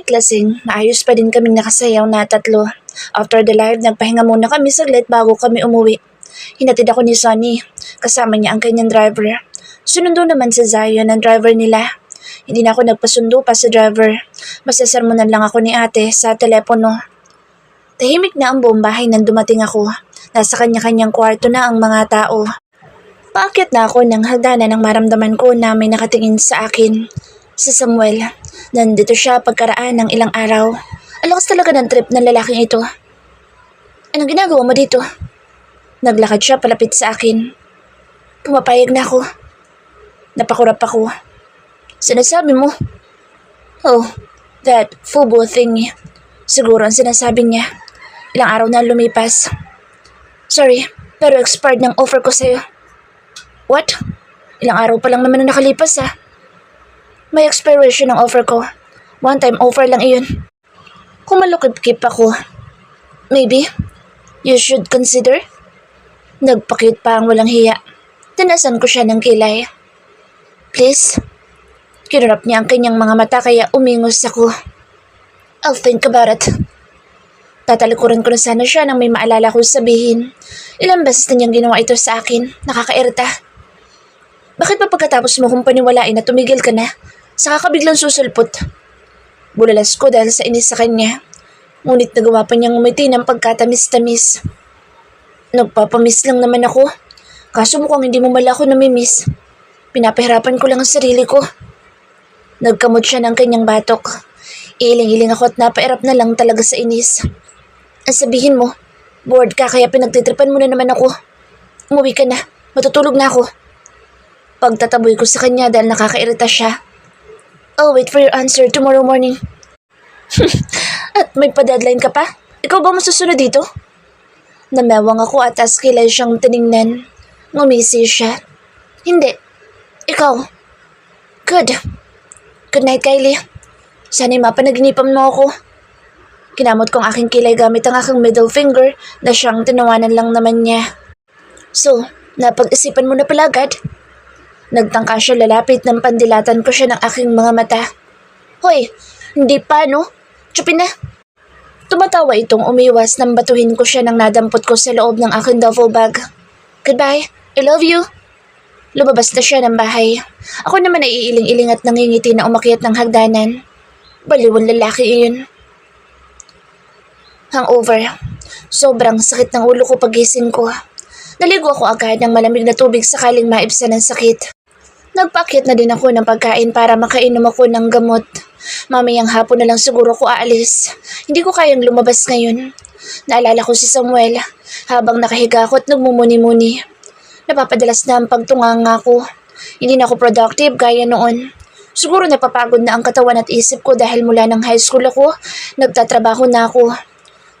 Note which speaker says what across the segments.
Speaker 1: Kahit lasing, maayos pa din kaming nakasayaw na tatlo. After the live, nagpahinga muna kami saglit bago kami umuwi. Hinatid ako ni Sonny, kasama niya ang kanyang driver. Sunundo naman si Zion ang driver nila. Hindi na ako nagpasundo pa sa driver. Masasermonan lang ako ni ate sa telepono. Tahimik na ang buong bahay nang dumating ako. Nasa kanya-kanyang kwarto na ang mga tao. Paakyat na ako ng hagdanan nang maramdaman ko na may nakatingin sa akin. Si Samuel. Nandito siya pagkaraan ng ilang araw. Ang lakas talaga ng trip ng lalaking ito. Anong ginagawa mo dito? Naglakad siya palapit sa akin. Pumapayag na ako. Napakurap ako. Sinasabi mo? Oh, that FUBO thing. Siguro ang sinasabi niya. Ilang araw na lumipas. Sorry, pero expired ng offer ko sa'yo. What? Ilang araw pa lang naman na nakalipas ah. May expiration ng offer ko. One-time offer lang iyon. Kumalukip-kip ako. Maybe, you should consider? Nagpakit pa ang walang hiya. Tinasan ko siya ng kilay. Please? Kinurap niya ang kanyang mga mata kaya umingos ako. I'll think about it. Tatalikuran ko na sana siya nang may maalala kong sabihin. Ilang beses na niyang ginawa ito sa akin. Nakakairita. Bakit pa pagkatapos mo kong paniwalain na tumigil ka na? Saka ka biglang susulpot. Bulalas ko dahil sa inis sa kanya. Ngunit nagawa pa niyang umiti ng pagkatamis-tamis. Nagpapamiss lang naman ako. Kaso mukhang hindi mo mala ako namimiss. Pinapahirapan ko lang ang sarili ko. Nagkamot siya ng kanyang batok. Iiling-iling ako at napairap na lang talaga sa inis. Ang sabihin mo, bored ka kaya pinagtitripan mo na naman ako. Umuwi ka na, matutulog na ako. Pagtataboy ko sa kanya dahil nakakairita siya. I'll wait for your answer tomorrow morning. At may pa-deadline ka pa? Ikaw ba masusunod dito? Namewang ako at askilay siyang tiningnan. Ngumisi siya. Hindi. Ikaw. Good. Good night, Kylie. Sana'y mapanaginipan mo ako. Kinamot ko ang aking kilay gamit ang aking middle finger na siyang tinawanan lang naman niya. So, napag-isipan mo na pala agad? Nagtangka siya lalapit ng pandilatan ko siya ng aking mga mata. Hoy, hindi pa no? Tsupin na. Tumatawa itong umiwas nang batuhin ko siya nang nadampot ko sa loob ng aking duffel bag. Goodbye, I love you. Lumabas na siya ng bahay. Ako naman ay iiling-iling at nangingiti na umakyat ng hagdanan. Baliwan lalaki iyon. Hangover. Sobrang sakit ng ulo ko pagising ko. Naligo ako agad ng malamig na tubig sakaling maibsan ng sakit. Nagpaakyat na din ako ng pagkain para makainom ako ng gamot. Mamayang hapon na lang siguro ko aalis. Hindi ko kayang lumabas ngayon. Naalala ko si Samuel habang nakahiga ako at nagmumuni-muni. Napapadalas na ang pagtunganga ko. Hindi na ako productive gaya noon. Siguro napapagod na ang katawan at isip ko dahil mula ng high school ako, nagtatrabaho na ako.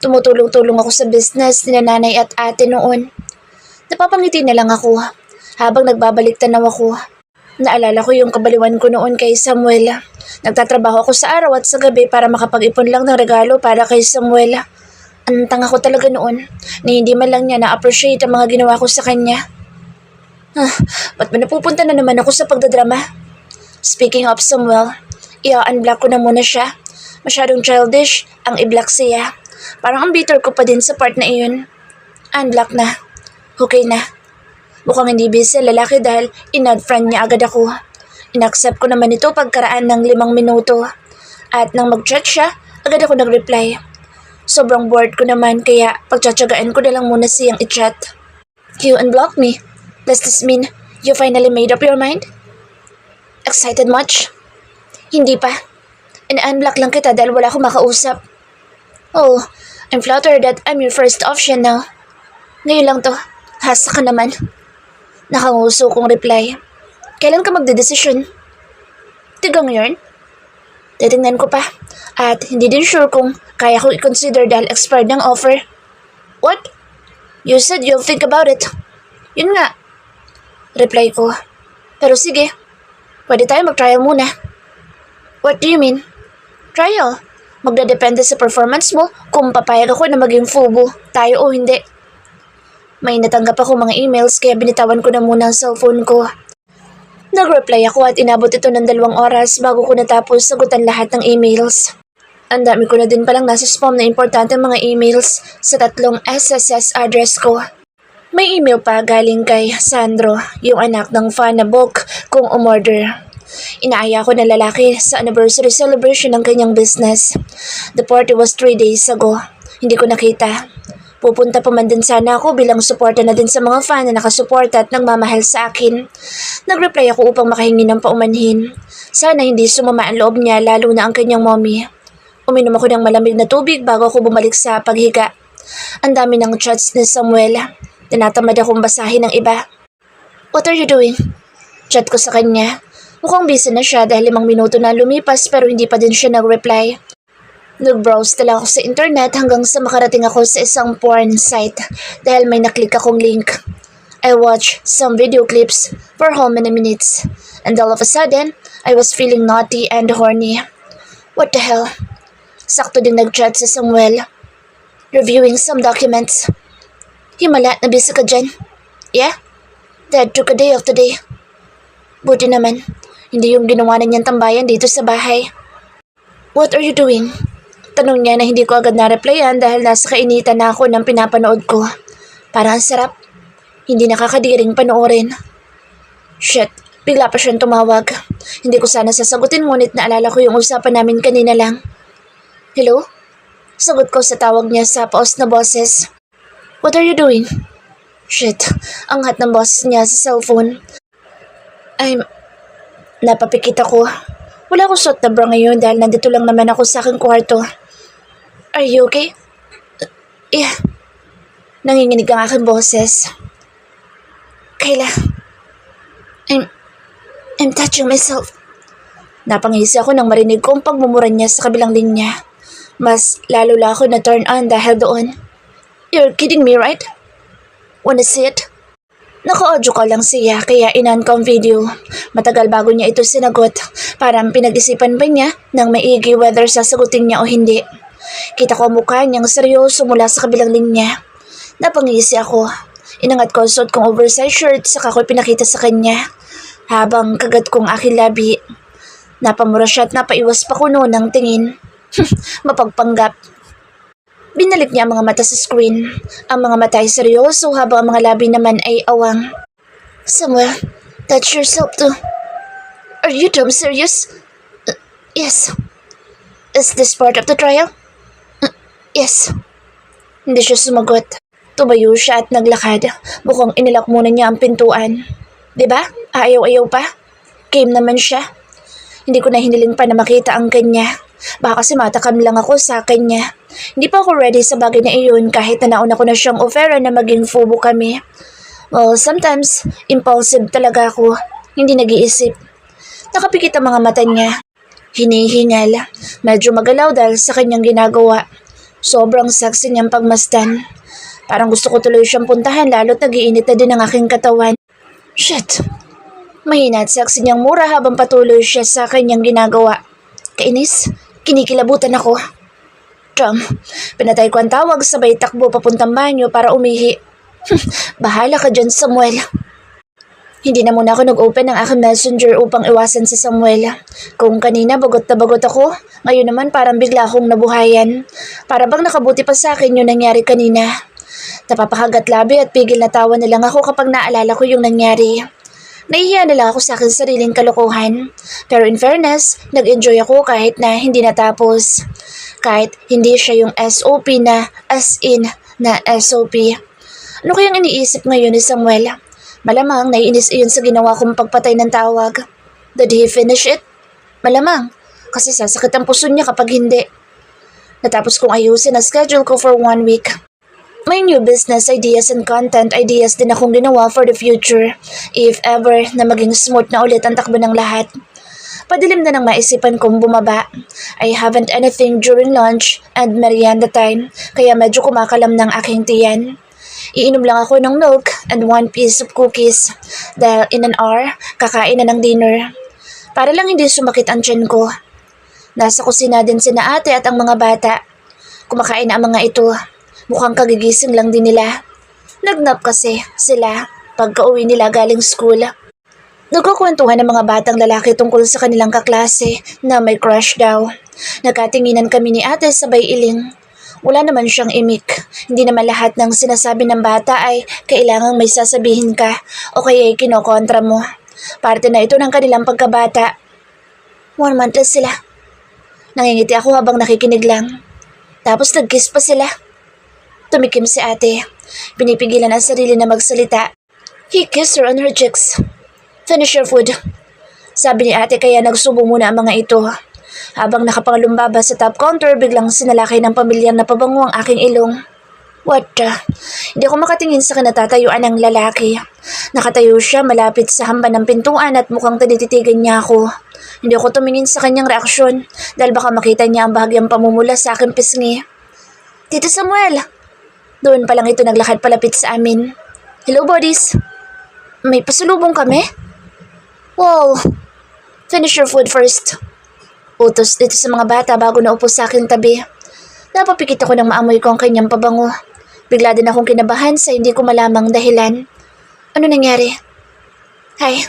Speaker 1: Tumutulong-tulong ako sa business ni nanay at ate noon. Napapangiti na lang ako habang nagbabalik tanaw ako. Naalala ko yung kabaliwan ko noon kay Samuel. Nagtatrabaho ako sa araw at sa gabi para makapag-ipon lang ng regalo para kay Samuel. Ang tanga ko talaga noon na hindi man lang niya na-appreciate ang mga ginawa ko sa kanya. Ba't ba napupunta na naman ako sa pagdadrama? Speaking of Samuel, i-unblock ko na muna siya. Masyadong childish ang i-block siya. Parang ang bitter ko pa din sa part na iyon. Unblock na. Okay na. Mukhang hindi busy lalaki dahil in-add friend niya agad ako. In-accept ko naman ito pagkaraan ng 5 minuto. At nang mag-chat siya, agad ako nag-reply. Sobrang bored ko naman kaya pagtsatsagaan ko na lang muna siyang i-chat. You unblocked me. Does this mean you finally made up your mind? Excited much? Hindi pa. In-unblock lang kita dahil wala akong makausap. Oh, I'm flattered that I'm your first option now. Ngayon lang to. Hasa ka naman. Nakanguso kong reply. Kailan ka magdedesisyon? Tigang yun? Titingnan ko pa. At hindi din sure kung kaya kong i-consider dahil expired ng offer. What? You said you'll think about it. Yun nga. Reply ko. Pero sige. Pwede tayo mag-trial muna. What do you mean? Trial? Magdadepende sa performance mo kung papayag ako na maging FUBO tayo o hindi. May natanggap ako mga emails kaya binitawan ko na muna ang cellphone ko. Nag-reply ako at inabot ito ng 2 oras bago ko natapos sagutan lahat ng emails. Ang dami ko na din palang nasa spam na importante mga emails sa 3 SSS address ko. May email pa galing kay Sandro, yung anak ng fan na book kung umorder. Inaaya ko na lalaki sa anniversary celebration ng kanyang business. The party was 3 days ago. Hindi ko nakita. Pupunta pa man din sana ako bilang suporta na din sa mga fan na nakasuporta at nagmamahal sa akin. Nag-reply ako upang makahingi ng paumanhin. Sana hindi sumama ang loob niya lalo na ang kanyang mommy. Uminom ako ng malamig na tubig bago ako bumalik sa paghiga. Ang dami ng chats ni Samuel. Tinatamad akong basahin ng iba. What are you doing? Chat ko sa kanya. Mukhang busy na siya dahil 5 minuto na lumipas pero hindi pa din siya nag-reply. Nag-browse tala ako sa internet hanggang sa makarating ako sa isang porn site dahil may naklik akong link. I watched some video clips for how many minutes and all of a sudden, I was feeling naughty and horny. What the hell? Sakto din nag-chat si Samuel. Reviewing some documents. Himala, na busy ka dyan? Yeah? Dad took a day off today. Buti naman, hindi yung ginawa na niyang tambayan dito sa bahay. What are you doing? Tanong niya na hindi ko agad na-replyan dahil nasa kainitan na ako ng pinapanood ko. Parang sarap. Hindi nakakadiring panoorin. Shit, bigla pa siyang tumawag. Hindi ko sana sasagutin ngunit naalala ko yung usapan namin kanina lang. Hello? Sagot ko sa tawag niya sa paos na boses. What are you doing? Shit, ang hot ng boses niya sa cellphone. Napapikit ako. Wala akong suot na bra ngayon dahil nandito lang naman ako sa aking kwarto. Are you okay? Yeah. Nanginginig ang aking boses. Kayla. I'm touching myself. Napangisi ako nang marinig ko ang pagmumura niya sa kabilang linya. Mas lalo lang ako na turn on dahil doon. You're kidding me, right? Wanna see it? Naka-audio call lang siya kaya inan ko ang video. Matagal bago niya ito sinagot. Parang pinag-isipan pa niya nang maigi whether sasagutin niya o hindi. Kita ko ang mukha niyang seryoso mula sa kabilang linya. Napangisi ako. Inangat ko ang suot kong oversized shirt saka ko pinakita sa kanya. Habang kagat kong aking labi. Napamura siya at napaiwas pa ko noon ng tingin. Mapagpanggap. Binalik niya ang mga mata sa screen. Ang mga mata ay seryoso habang ang mga labi naman ay awang. Samuel, touch yourself too. Are you damn serious? Yes. Is this part of the trial? Yes. Hindi siya sumagot. Tumayo siya at naglakad. Mukhang inilak muna niya ang pintuan. Diba? Ayaw-ayaw pa. Game naman siya. Hindi ko na hiniling pa na makita ang kanya. Baka kasi matakam lang ako sa kanya. Hindi pa ako ready sa bagay na iyon kahit na nauna ko na siyang ofera na maging fubo kami. Well, sometimes, impulsive talaga ako. Hindi nag-iisip. Nakapikit ang mga mata niya. Hinihingal. Medyo magalaw dahil sa kanyang ginagawa. Sobrang sexy niyang pagmasdan. Parang gusto ko tuloy siyang puntahan lalo't nag-iinit na din ang aking katawan. Shit. Mahina at sexy niyang mura habang patuloy siya sa kanyang ginagawa. Kainis, kinikilabutan ako. Tom, pinatay ko ang tawag sabay takbo papuntang banyo para umihi. Bahala ka dyan, Samuel. Hindi na muna ako nag-open ng aking messenger upang iwasan si Samuel. Kung kanina bagot na bagot ako, ngayon naman parang bigla akong nabuhayan. Para bang nakabuti pa sa akin yung nangyari kanina. Napapakagat labi at pigil na tawa na lang ako kapag naalala ko yung nangyari. Nahihiya na lang ako sa aking sariling kalokohan. Pero in fairness, nag-enjoy ako kahit na hindi natapos. Kahit hindi siya yung SOP na as in na SOP. Ano kayang iniisip ngayon ni Samuel? Malamang naiinis iyon sa ginawa kong pagpatay ng tawag. Did he finish it? Malamang, kasi sasakit ang puso niya kapag hindi. Natapos kong ayusin ang schedule ko for 1 week. May new business ideas and content ideas din akong ginawa for the future, if ever na maging smooth na ulit ang takbo ng lahat. Padilim na nang maisipan kong bumaba. I haven't anything during lunch and merienda time, kaya medyo kumakalam ng aking tiyan. Iinom lang ako ng milk and 1 piece of cookies dahil in an hour, kakain na ng dinner. Para lang hindi sumakit ang tiyan ko. Nasa kusina din sina ate at ang mga bata. Kumakain na ang mga ito. Mukhang kagigising lang din nila. Nagnap kasi sila pagka-uwi nila galing school. Nagkukwentuhan ng mga batang lalaki tungkol sa kanilang kaklase na may crush daw. Nagkatinginan kami ni ate sabay iling. Wala naman siyang imik. Hindi naman lahat ng sinasabi ng bata ay kailangang may sasabihin ka o kaya kinokontra mo. Parte na ito ng kanilang pagkabata. 1 month lang sila. Nangingiti ako habang nakikinig lang. Tapos nag-kiss pa sila. Tumikim si ate. Pinipigilan ang sarili na magsalita. He kissed her on her cheeks. Finish your food. Sabi ni ate kaya nagsubo muna ang mga ito. Habang nakapangalumbaba sa top counter, biglang sinalakay ng pamilyang napabango ang aking ilong. What the? Hindi ako makatingin sa kinatatayuan ng lalaki. Nakatayo siya malapit sa hamba ng pintuan at mukhang tinititigan niya ako. Hindi ako tumingin sa kanyang reaksyon dahil baka makita niya ang bahagyang pamumula sa aking pisngi. Tito Samuel! Doon pa lang ito naglakad palapit sa amin. Hello, buddies! May pasulubong kami? Wow! Finish your food first. Utos dito sa mga bata bago naupo sa aking tabi. Napapikit ako ng maamoy ko ang kanyang pabango. Bigla din akong kinabahan sa hindi ko malamang dahilan. Ano nangyari? Hi.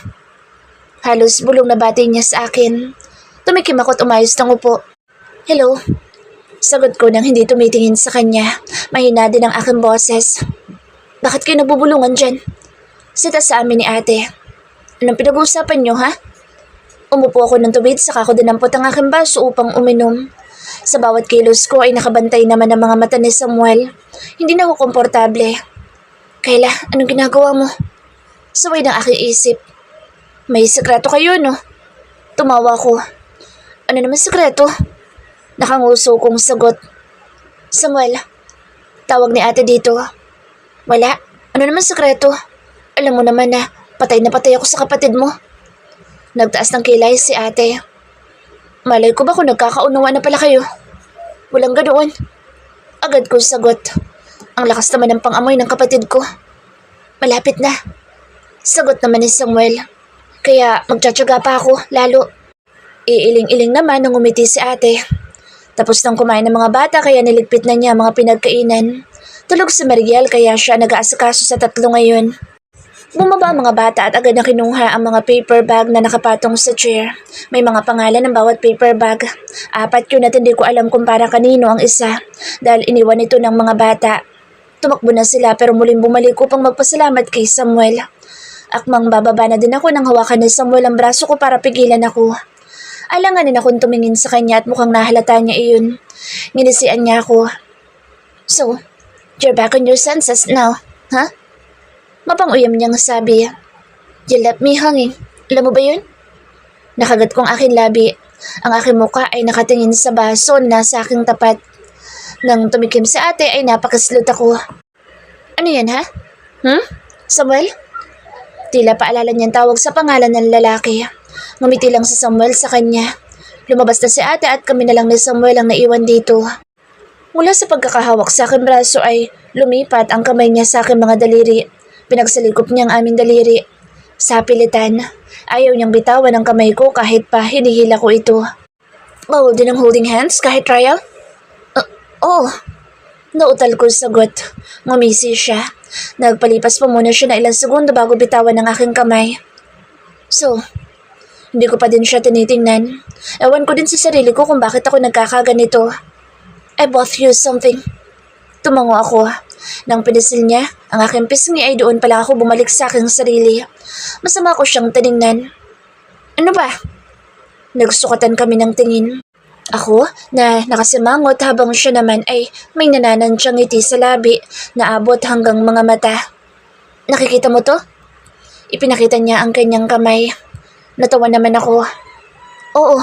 Speaker 1: Halos bulong na bati niya sa akin. Tumikim ako at umayos ng upo. Hello. Sagot ko nang hindi tumitingin sa kanya. Mahina din ang aking boses. Bakit kayo nagbubulungan dyan? Sita sa amin ni ate. Anong pinag-uusapan niyo, ha? Umupo ako ng tubig saka ako dinampot ang aking baso upang uminom. Sa bawat kilos ko ay nakabantay naman ang mga mata ni Samuel. Hindi na ako komportable. Kayla, anong ginagawa mo? Saway ng aking isip. May sekreto kayo, no? Tumawa ko. Ano naman sekreto? Nakanguso kong sagot. Samuel, tawag ni ate dito. Wala. Ano naman sekreto? Alam mo naman na patay ako sa kapatid mo. Nagtaas ng kilay si ate. Malay ko ba kung nagkakaunawa na pala kayo? Walang ganoon. Agad ko sagot. Ang lakas naman ng pangamoy ng kapatid ko. Malapit na. Sagot naman ni Samuel. Kaya magtsatsaga pa ako, lalo. Iiling-iling naman nang umiti si ate. Tapos nang kumain ng mga bata kaya niligpit na niya mga pinagkainan. Tulog si Mariel kaya siya nag-aasikaso sa 3 ngayon. Bumaba ang mga bata at agad na kinuha ang mga paper bag na nakapatong sa chair. May mga pangalan ng bawat paper bag. 4 yun at hindi ko alam kung para kanino ang isa dahil iniwan ito ng mga bata. Tumakbo na sila pero muling bumalik upang magpasalamat kay Samuel. Akmang bababa na din ako nang hawakan ni Samuel ang braso ko para pigilan ako. Alanganin akong tumingin sa kanya at mukhang nahalata niya iyon. Nginisian niya ako. So, you're back on your senses now, huh? Mapang-uyam niyang sabi. You left me hanging. Alam mo ba yun? Nakagat kong aking labi. Ang aking muka ay nakatingin sa baso na sa aking tapat. Nang tumikim sa ate ay napakaslot ako. Ano yan, ha? Samuel? Tila paalala niyang tawag sa pangalan ng lalaki. Ngumiti lang si Samuel sa kanya. Lumabas na si ate at kami na lang ni Samuel ang naiwan dito. Mula sa pagkakahawak sa aking braso ay lumipat ang kamay niya sa aking mga daliri. Pinagsalikop niya ang aming daliri. Sa pilitan, ayaw niyang bitawan ang kamay ko kahit pa hinihila ko ito. Bawal din ang holding hands kahit trial? Oo. Nautal ko sagot. Ngumisi siya. Nagpalipas pa muna siya na ilang segundo bago bitawan ang aking kamay. So, hindi ko pa din siya tinitingnan. Ewan ko din sa sarili ko kung bakit ako nagkakaganito. I bought you something. Tumango ako. Nang pinisil niya, ang aking pisngi ay doon pala ako bumalik sa aking sarili. Masama ko siyang tiningnan. Ano ba? Nagsukatan kami ng tingin. Ako na nakasimangot habang siya naman ay may nananansyang ngiti sa labi na abot hanggang mga mata. Nakikita mo to? Ipinakita niya ang kanyang kamay. Natawa naman ako. Oo.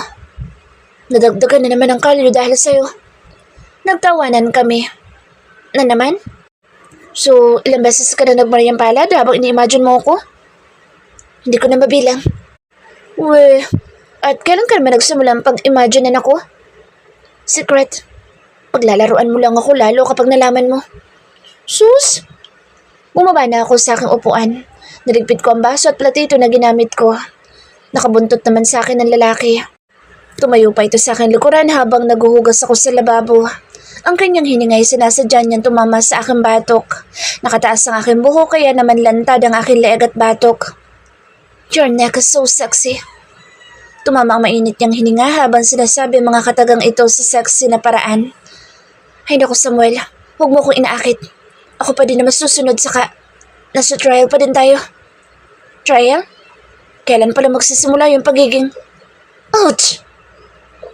Speaker 1: Nadagdagan na naman ang kalyo dahil sa'yo. Nagtawanan kami. Na naman? So, ilang beses ka na nagmariang palad habang ini-imagine mo ako? Hindi ko na mabilang. Weh, at kailan ka naman nagsimulang pag-imaginean ako? Secret. Paglalaruan mo lang ako lalo kapag nalaman mo. Sus! Bumaba na ako sa aking upuan. Naligpit ko ang baso at platito na ginamit ko. Nakabuntot naman sa akin ng lalaki. Tumayo pa ito sa aking likuran habang naguhugas ako sa lababo. Ang kanyang hiningay sinasadya niyang tumama sa aking batok. Nakataas ang aking buhok kaya naman lantad ang aking leeg at batok. Your neck is so sexy. Tumama ang mainit niyang hininga habang sinasabi ang mga katagang ito sa sexy na paraan. Ay naku Samuel, huwag mo akong inaakit. Ako pa din na masusunod saka nasa trial pa din tayo. Trial? Kailan pala magsisimula yung pagiging... Ouch!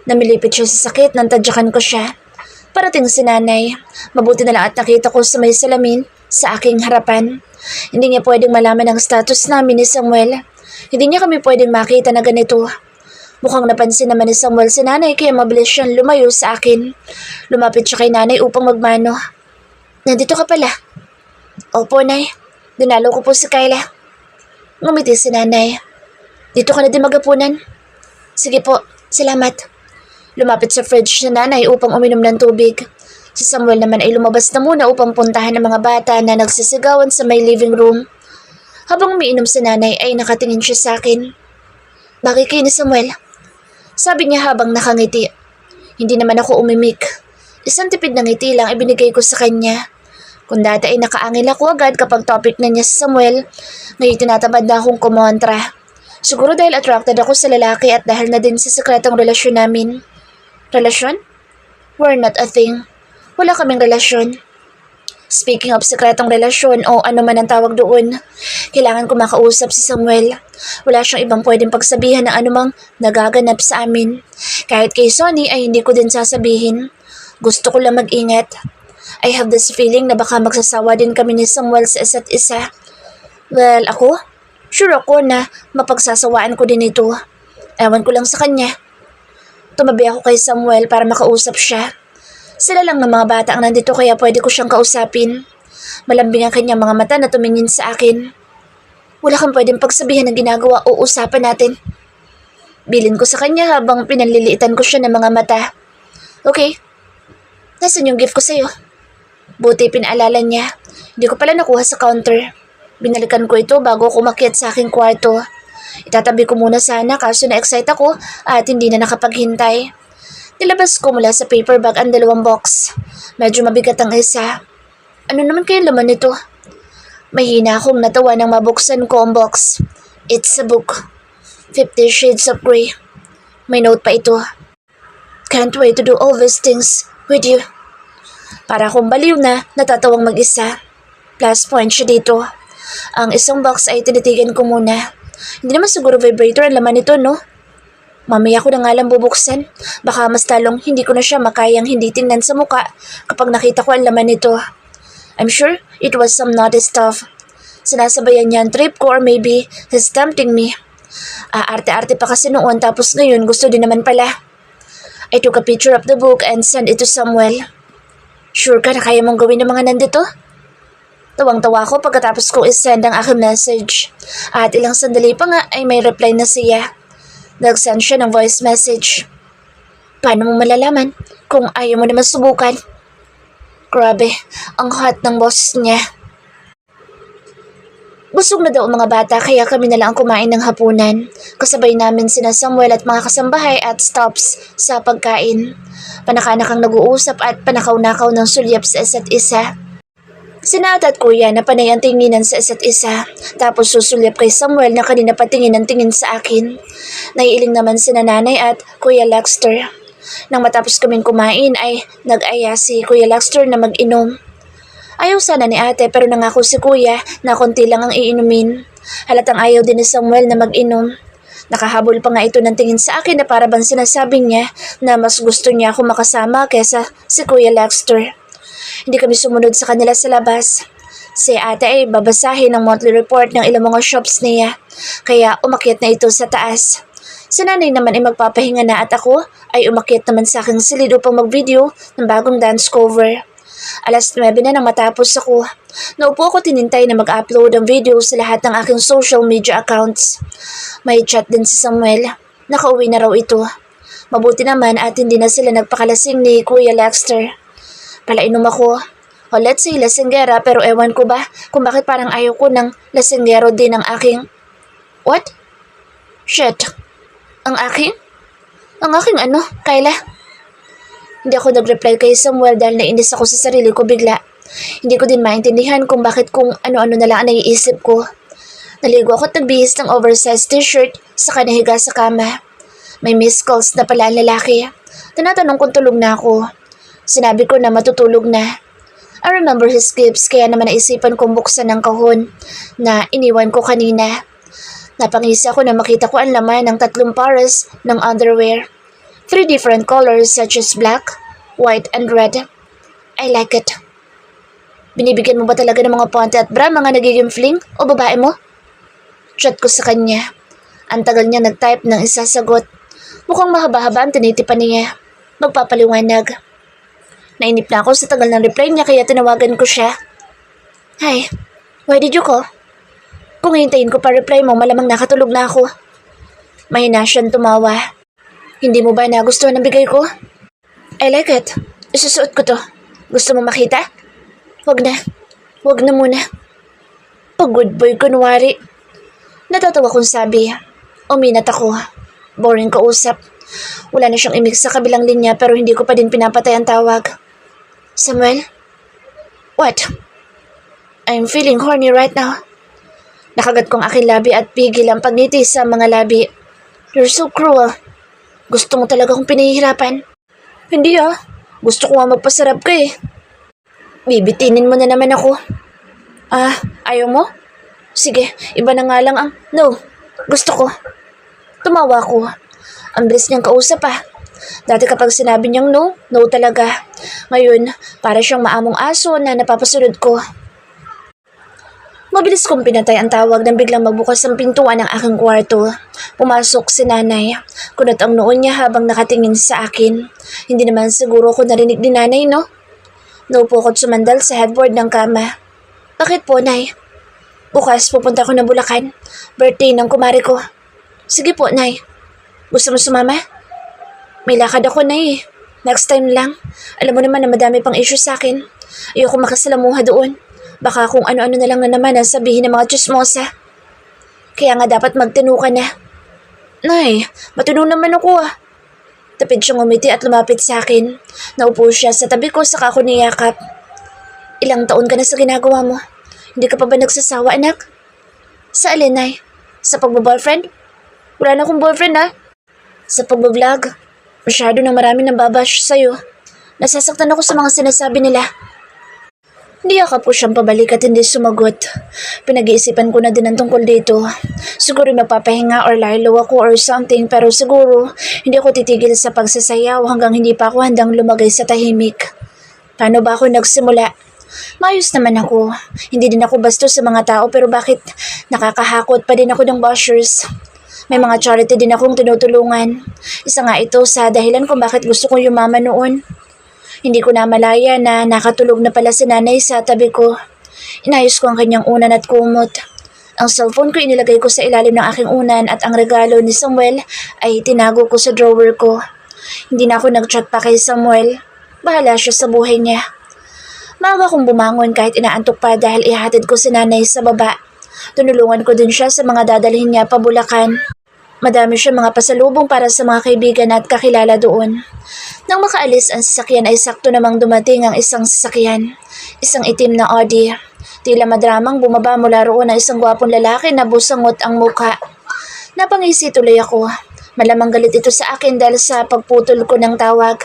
Speaker 1: Namilipit siya sa sakit nang tadyakan ko siya. Parating si nanay. Mabuti na lang at nakita ko sa may salamin sa aking harapan. Hindi niya pwedeng malaman ang status namin ni Samuel. Hindi niya kami pwedeng makita na ganito. Mukhang napansin naman ni Samuel si nanay kaya mabilis siyang lumayo sa akin. Lumapit siya kay nanay upang magmano. Nandito ka pala. Opo, nay. Dinalo ko po si Kyla. Ngumiti si nanay. Dito ka na din magapunan. Sige po, salamat. Lumapit sa fridge si nanay upang uminom ng tubig. Si Samuel naman ay lumabas na muna upang puntahan ng mga bata na nagsisigawan sa may living room. Habang umiinom si nanay ay nakatingin siya sa akin. Bakit kayo ni Samuel? Sabi niya habang nakangiti. Hindi naman ako umimik. Isang tipid ng ngiti lang ibinigay ko sa kanya. Kung dati ay nakaangil ako agad kapag topic na niya si Samuel, ngayon tinatamad na akong kumontra. Siguro dahil attracted ako sa lalaki at dahil na din sa sekretong relasyon namin. Relasyon? We're not a thing. Wala kaming relasyon. Speaking of sekretong relasyon o ano man ang tawag doon, kailangan ko makausap si Samuel. Wala siyang ibang pwedeng pagsabihan ng anumang nagaganap sa amin. Kahit kay Sonny ay hindi ko din sasabihin. Gusto ko lang mag-ingat. I have this feeling na baka magsasawa din kami ni Samuel sa isa't isa. Well, ako? Sure ako na mapagsasawaan ko din ito. Ewan ko lang sa kanya. Tumabi ako kay Samuel para makausap siya. Sila lang ng mga bata ang nandito kaya pwede ko siyang kausapin. Malambing ang kanyang mga mata na tumingin sa akin. Wala kang pwedeng pagsabihan ng ginagawa o usapan natin. Bilin ko sa kanya habang pinanliliitan ko siya ng mga mata. Okay. Nasaan yung gift ko sa'yo? Buti pinaalala niya. Hindi ko pala nakuha sa counter. Binalikan ko ito bago ako umakyat sa aking kwarto. Itatabi ko muna sana kaso na-excite ako at hindi na nakapaghintay. Nilabas ko mula sa paper bag ang 2 box. Medyo mabigat ang isa. Ano naman kaya laman nito? Mahina akong natawa nang mabuksan ko ang box. It's a book. 50 Shades of Grey. May note pa ito. Can't wait to do all these things with you. Para akong baliw na natatawang mag-isa. Plus point siya dito. Ang isang box ay tinitigan ko muna. Hindi naman siguro vibrator ang laman nito, no? Mamaya ko na nga lang bubuksan. Baka mas talong hindi ko na siya makayang hindi tingnan sa muka kapag nakita ko ang laman nito. I'm sure it was some naughty stuff. Sinasabayan niya ang trip ko or maybe he's tempting me. Arte-arte pa kasi noon tapos ngayon gusto din naman pala. I took a picture of the book and sent it to Samuel. Sure ka na kaya mong gawin ng mga nandito? Tawang-tawa ko pagkatapos ko isend ang aking message. At ilang sandali pa nga ay may reply na siya. Nag-send siya ng voice message. Paano mo malalaman kung ayaw mo naman subukan? Grabe, ang hot ng boss niya. Busog na daw ang mga bata kaya kami na lang kumain ng hapunan. Kasabay namin sina Samuel at mga kasambahay at stops sa pagkain. Panakanakang nag-uusap at panakaw-nakaw ng sulyap sa isa't isa. Sina Ate at Kuya na panay ang tinginan sa isa't isa. Tapos susulyap kay Samuel na kanina patingin ang tingin sa akin. Naiiling naman sina Nanay at Kuya Lexter. Nang matapos kaming kumain ay nag-aya si Kuya Lexter na mag-inom. Ayaw sana ni Ate pero nangako si Kuya na konti lang ang iinumin. Halatang ayaw din ni Samuel na mag-inom. Nakahabol pa nga ito ng tingin sa akin na para bang sinasabi niya na mas gusto niya ako makasama kesa si Kuya Lexter. Hindi kami sumunod sa kanila sa labas. Si Ate ay babasahin ang monthly report ng ilang mga shops niya, kaya umakyat na ito sa taas. Si Nanay naman ay magpapahinga na at ako ay umakyat naman sa aking silid upang mag-video ng bagong dance cover. 9:00 na nang matapos ako. Naupo ako tinintay na mag-upload ang video sa lahat ng aking social media accounts. May chat din si Samuel. Nakauwi na raw ito. Mabuti naman at hindi na sila nagpakalasing ni Kuya Lexter. Palainom ako. O let's say lasinggera pero ewan ko ba kung bakit parang ayaw ko ng lasinggero din ang aking... What? Shit. Ang aking? Ang aking ano, Kyla? Hindi ako nag-reply kay Samuel dahil nainis ako sa sarili ko bigla. Hindi ko din maintindihan kung bakit kung ano-ano na lang ang naiisip ko. Naligo ako at nagbihis ng oversized t-shirt saka nahiga sa kama. May missed calls na pala ang lalaki. Tinatanong kung tulog na ako. Sinabi ko na matutulog na. I remember his gifts kaya naman naisipan kong buksan ang kahon na iniwan ko kanina. Napangisa ko na makita ko ang laman ng 3 pares ng underwear. 3 different colors such as black, white, and red. I like it. Binibigyan mo ba talaga ng mga panty at bra mga nagiging fling o babae mo? Chat ko sa kanya. Ang tagal niya nag-type ng isasagot. Mukhang mahaba-haba ang tinitipan niya. Magpapaliwanag. Nainip na ako sa tagal ng reply niya kaya tinawagan ko siya. Hi, why did you call? Kung hintayin ko pa reply mo, malamang nakatulog na ako. Mahina siyang tumawa. Hindi mo ba nagustuhan ang bigay ko? I like it. Isusuot ko to. Gusto mo makita? Wag na. Wag na muna. Pag good boy kunwari. Natatawa kong sabi. Uminat ako. Boring kausap. Wala na siyang imig sa kabilang linya pero hindi ko pa din pinapatay ang tawag. Samuel? What? I'm feeling horny right now. Nakagat kong aking labi at pigil ang pagngiti sa mga labi. You're so cruel. Gusto mo talaga kong pinahihirapan? Hindi ah. Gusto ko nga magpasarap ka eh. Bibitinin mo na naman ako. Ayaw mo? Sige, iba na nga lang ang... No, gusto ko. Tumawa ko. Ang bilis niyang kausap ah. Dati kapag sinabi niyang no, no talaga. Ngayon, para siyang maamong aso na napapasunod ko. Mabilis kong pinatay ang tawag nang biglang magbukas ang pintuan ng aking kwarto. Pumasok si nanay. Kunot ang noon niya habang nakatingin sa akin. Hindi naman siguro ko narinig ni nanay, no? Naupo ko't sumandal sa headboard ng kama. Bakit po, nay? Bukas pupunta ko ng Bulacan. Birthday ng kumari ko. Sige po, nay. Gusto mo sumama? May lakad ako, nay. Next time lang. Alam mo naman na madami pang issue sa akin. Ayoko makasalamuha doon. Baka kung ano-ano na lang na naman ang sabihin ng mga chismosa. Kaya nga dapat magtinu ka na. Nay, matino naman ako ah. Tapid siyang umiti at lumapit sa akin. Naupo siya sa tabi ko saka ako niyakap. Ilang taon ka na sa ginagawa mo? Hindi ka pa ba nagsasawa, anak? Sa alin, nay? Sa pagbaboyfriend? Wala na akong boyfriend ah. Sa pagbablog. Masyado na marami nang babash sa'yo. Nasasaktan ako sa mga sinasabi nila. Niyakap ko siyang pabalik at hindi sumagot. Pinag-iisipan ko na din ang tungkol dito. Siguro magpapahinga or lalo ako or something pero siguro hindi ako titigil sa pagsasayaw hanggang hindi pa ako handang lumagay sa tahimik. Paano ba ako nagsimula? Maayos naman ako. Hindi din ako bastos sa mga tao pero bakit nakakahakot pa din ako ng bashers? May mga charity din akong tinutulungan. Isa nga ito sa dahilan kung bakit gusto kong yumaman noon. Hindi ko na malaya na nakatulog na pala si nanay sa tabi ko. Inayos ko ang kanyang unan at kumot. Ang cellphone ko inilagay ko sa ilalim ng aking unan at ang regalo ni Samuel ay tinago ko sa drawer ko. Hindi na ako nag-chat pa kay Samuel. Bahala siya sa buhay niya. Maaga kong bumangon kahit inaantok pa dahil ihatid ko si nanay sa baba. Tunulungan ko din siya sa mga dadalhin niya pa Bulacan. Madami siya mga pasalubong para sa mga kaibigan at kakilala doon. Nang makaalis ang sasakyan ay sakto namang dumating ang isang sasakyan. Isang itim na Audi. Tila madramang bumaba mula roon ang isang gwapong lalaki na busangot ang mukha. Napangisi tuloy ako. Malamang galit ito sa akin dahil sa pagputol ko ng tawag.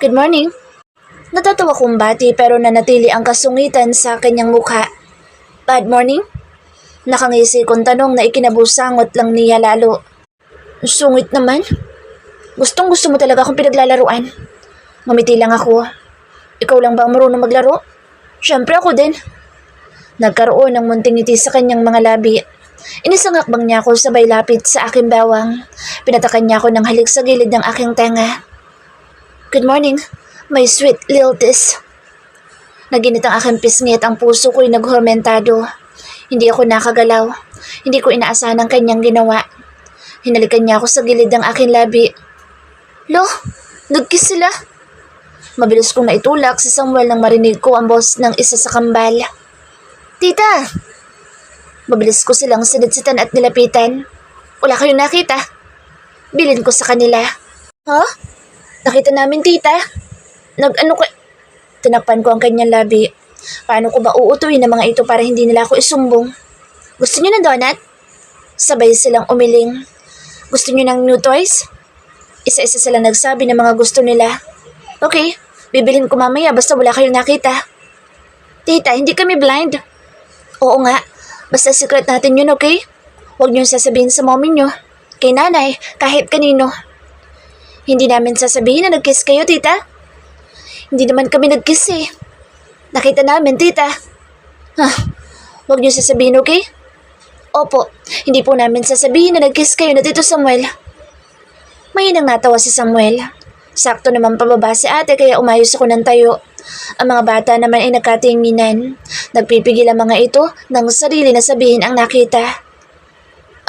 Speaker 1: Good morning. Natatawa kong bati pero nanatili ang kasungitan sa kanyang mukha. Bad morning? Nakangisi kong tanong na ikinabusangot lang niya lalo. Sungit naman. Gustong gusto mo talaga akong pinaglalaruan. Ngumiti lang ako. Ikaw lang ba ang marunong maglaro? Siyempre ako din. Nagkaroon ng munting ngiti sa kanyang mga labi. Inisang hakbang niya ako sabay lapit sa aking bawang. Pinatakan niya ako ng halik sa gilid ng aking tenga. Good morning, my sweet liltis. Naginit ang aking pisngi at ang puso ko'y naghormentado. Hindi ako nakagalaw. Hindi ko inaasahan ang kanyang ginawa. Hinalikan niya ako sa gilid ng aking labi. Lo, nagkiss sila. Mabilis kong naitulak si Samuel nang marinig ko ang boss ng isa sa kambal. Tita! Mabilis ko silang sinitsitan at nilapitan. Wala kayong nakita. Bilin ko sa kanila. Huh? Nakita namin, tita. Nag-ano ko... Tinakpan ko ang kanyang labi. Paano ko ba uutuin ang mga ito para hindi nila ako isumbong? Gusto niyo ng donut? Sabay silang umiling. Gusto niyo ng new toys? Isa-isa silang nagsabi ng mga gusto nila. Okay, bibilhin ko mamaya basta wala kayong nakita. Tita, hindi kami blind. Oo nga, basta secret natin yun, okay? Huwag niyong sasabihin sa mommy niyo, kay nanay, kahit kanino. Hindi namin sasabihin na nag-kiss kayo, tita. Hindi naman kami nag-kiss eh. Nakita namin, tita. Huwag niyo sasabihin, okay? Opo, hindi po namin sasabihin na nag-kiss kayo na Tito Samuel. Mahinang natawa si Samuel. Sakto naman pababa si ate kaya umayos ako ng tayo. Ang mga bata naman ay nagkatinginan. Nagpipigil ang mga ito ng sarili na sabihin ang nakita.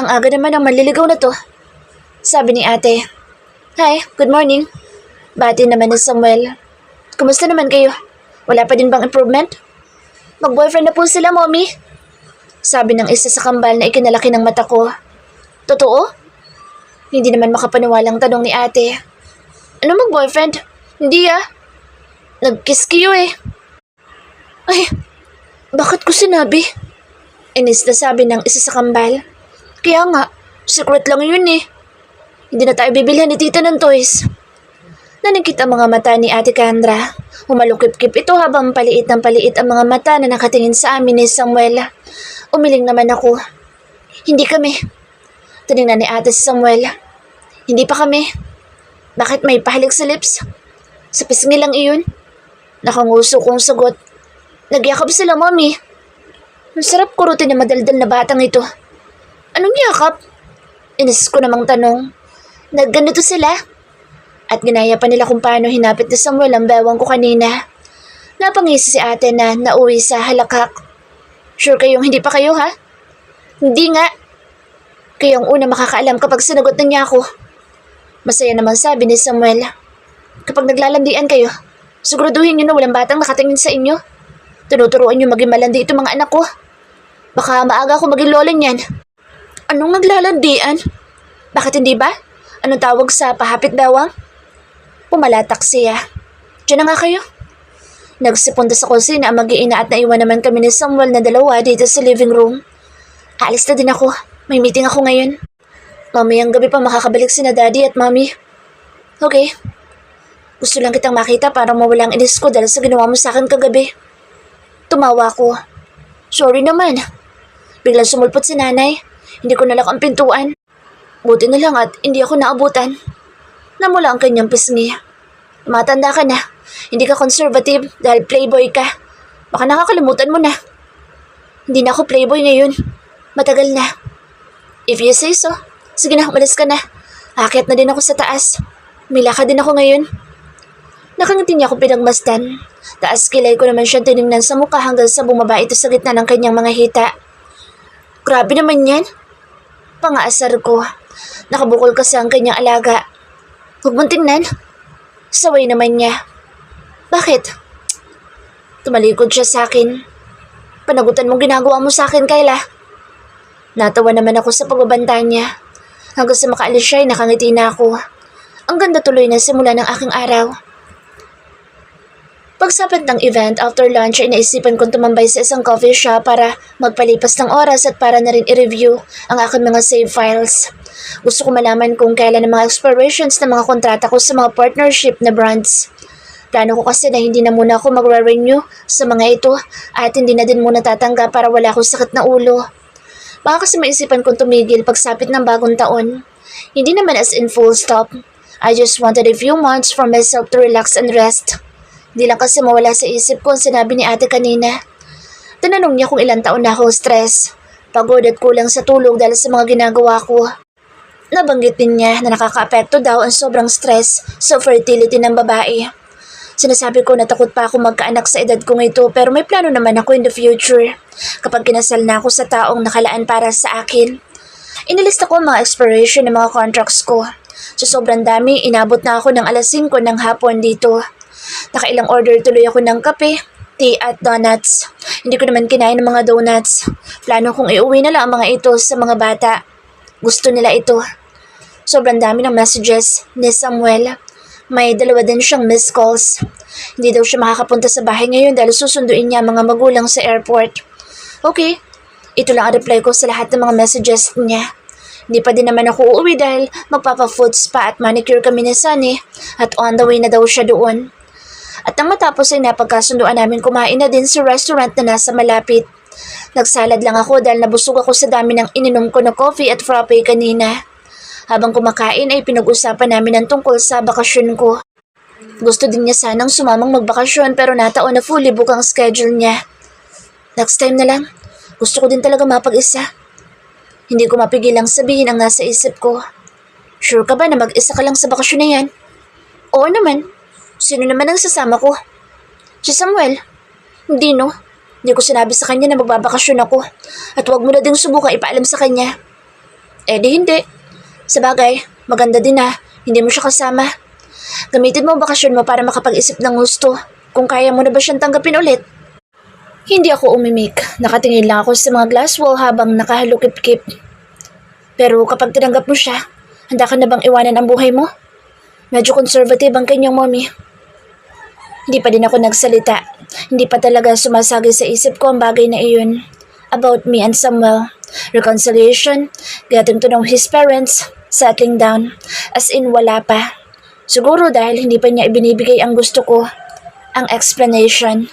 Speaker 1: Ang aga naman ang manliligaw na to. Sabi ni ate. Hi, good morning. Bati naman ni Samuel. Kumusta naman kayo? Wala pa din bang improvement? Mag-boyfriend na po sila, mommy. Sabi ng isa sa kambal na ikinalaki ng mata ko. Totoo? Hindi naman makapaniwalang tanong ni ate. Ano mag-boyfriend? Hindi ah. Nag-kiss kayo eh. Ay, bakit ko sinabi? Inis na sabi ng isa sa kambal. Kaya nga, secret lang yun eh. Hindi na tayo bibilhan ni tita ng toys. Naningkit ang mga mata ni ate Kendra. Humalukip-kip ito habang paliit ng paliit ang mga mata na nakatingin sa amin ni Samuel. Umiling naman ako. Hindi kami. Tinignan ni ate si Samuel. Hindi pa kami. Bakit may pahalik sa lips? Sa pisngi lang iyon. Nakanguso kong sagot. Nagyakap sila, mommy. Ang sarap kurutin na madaldal na batang ito. Anong yakap? Inis ko namang tanong. Nagganito sila. At ginaya pa nila kung paano hinapit ni Samuel ang bewang ko kanina. Napangisi si ate na nauwi sa halakak. Sure kayong hindi pa kayo, ha? Hindi nga. Kayong una makakaalam kapag sinagot na niya ako. Masaya naman sabi ni Samuel. Kapag naglalandian kayo, siguraduhin niyo na walang batang nakatingin sa inyo. Tinuturuan niyo maging malandi itong mga anak ko. Baka maaga ako maging lola niyan. Anong naglalandian? Bakit hindi ba? Anong tawag sa pahapit bawang? Pumalatak siya. Diyan na nga kayo. Nagsipunta sa kusina ang mag-iina at naiwan naman kami ni Samuel na dalawa dito sa living room. Aalis na din ako. May meeting ako ngayon. Mamayang gabi pa makakabalik sina daddy at mommy. Okay. Gusto lang kitang makita para mawala ang inis ko dahil sa ginawa mo sa akin kagabi. Tumawa ko. Sorry naman. Biglang sumulpot si nanay. Hindi ko nalak ang pintuan. Buti na lang at hindi ako naabutan. Namula ang kanyang pisngi. Matanda ka na. Hindi ka conservative dahil playboy ka. Baka nakakalimutan mo na. Hindi na ako playboy ngayon. Matagal na. If you say so. Sige na, umalis ka na. Aakyat na din ako sa taas. Milaka din ako ngayon. Nakangiti niya akong pinagmasdan. Taas kilay ko naman siya tinignan sa mukha hanggang sa bumaba ito sa gitna ng kanyang mga hita. Grabe naman yan. Pangaasar ko. Nakabukol kasi ang kanyang alaga. Huwag mong tingnan. Saway naman niya. Bakit? Tumalikod siya sa akin. Panagutan mong ginagawa mo sa akin, Kayla. Natawa naman ako sa pagbabanta niya. Hanggang sa makaalis siya ay nakangiti na ako. Ang ganda tuloy na simula ng aking araw. Pagsapit ng event, after lunch ay naisipan kong tumambay sa isang coffee shop para magpalipas ng oras at para na rin i-review ang aking mga save files. Gusto ko malaman kung kailan ang mga expirations ng mga kontrata ko sa mga partnership na brands. Plano ko kasi na hindi na muna ako magre-renew sa mga ito at hindi na din muna tatanggap para wala akong sakit na ulo. Baka kasi maisipan kong tumigil pagsapit ng bagong taon. Hindi naman as in full stop. I just wanted a few months for myself to relax and rest. Hindi lang kasi mawala sa isip ko ang sinabi ni ate kanina. Tinanong niya kung ilang taon na akong stress, pagod at kulang sa tulog dahil sa mga ginagawa ko. Nabanggit din niya na nakaka-apekto daw ang sobrang stress sa fertility ng babae. Sinasabi ko na takot pa ako magkaanak sa edad kong ito pero may plano naman ako in the future kapag kinasal na ako sa taong nakalaan para sa akin. Inilista ko ang mga expiration ng mga contracts ko. Sa sobrang dami, inabot na ako ng alas 5 ng hapon dito. Nakailang order tuloy ako ng kape, tea at donuts. Hindi ko naman kinain ng mga donuts. Plano kong iuwi na lang ang mga ito sa mga bata. Gusto nila ito. Sobrang dami ng messages ni Samuel. May 2 din siyang missed calls. Hindi daw siya makakapunta sa bahay ngayon dahil susunduin niya mga magulang sa airport. Okay, Ito lang ang reply ko sa lahat ng mga messages niya. Hindi pa din naman ako uuwi dahil magpapa-food spa at manicure kami ni Sunny at on the way na daw siya doon. At nang matapos ay napagkasunduan namin kumain na din sa restaurant na nasa malapit. Nagsalad lang ako dahil nabusog ako sa dami ng ininom ko na coffee at frappe kanina. Habang kumakain ay pinag-usapan namin ang tungkol sa bakasyon ko. Gusto din niya sanang sumamang magbakasyon pero nataon na fully book ang schedule niya. Next time na lang, gusto ko din talaga mapag-isa. Hindi ko mapigilang sabihin ang nasa isip ko. Sure ka ba na mag-isa ka lang sa bakasyon na yan? Oo naman. Sino naman ang sasama ko? Si Samuel. Hindi no. Hindi ko sinabi sa kanya na magbabakasyon ako. At huwag mo na ding subukan ipaalam sa kanya. Eh di hindi. Sabagay, maganda din na. Hindi mo siya kasama. Gamitin mo ang bakasyon mo para makapag-isip ng gusto. Kung kaya mo na ba siyang tanggapin ulit? Hindi ako umimik. Nakatingin lang ako sa mga glass wall habang nakahalukip-kip. Pero kapag tinanggap mo siya, handa ka na bang iwanan ang buhay mo? Medyo conservative ang kanyang mommy. Hindi pa din ako nagsalita. Hindi pa talaga sumasagi sa isip ko ang bagay na iyon. About me and Samuel. Reconciliation, getting to know his parents, settling down. As in wala pa. Siguro dahil hindi pa niya ibinibigay ang gusto ko. Ang explanation.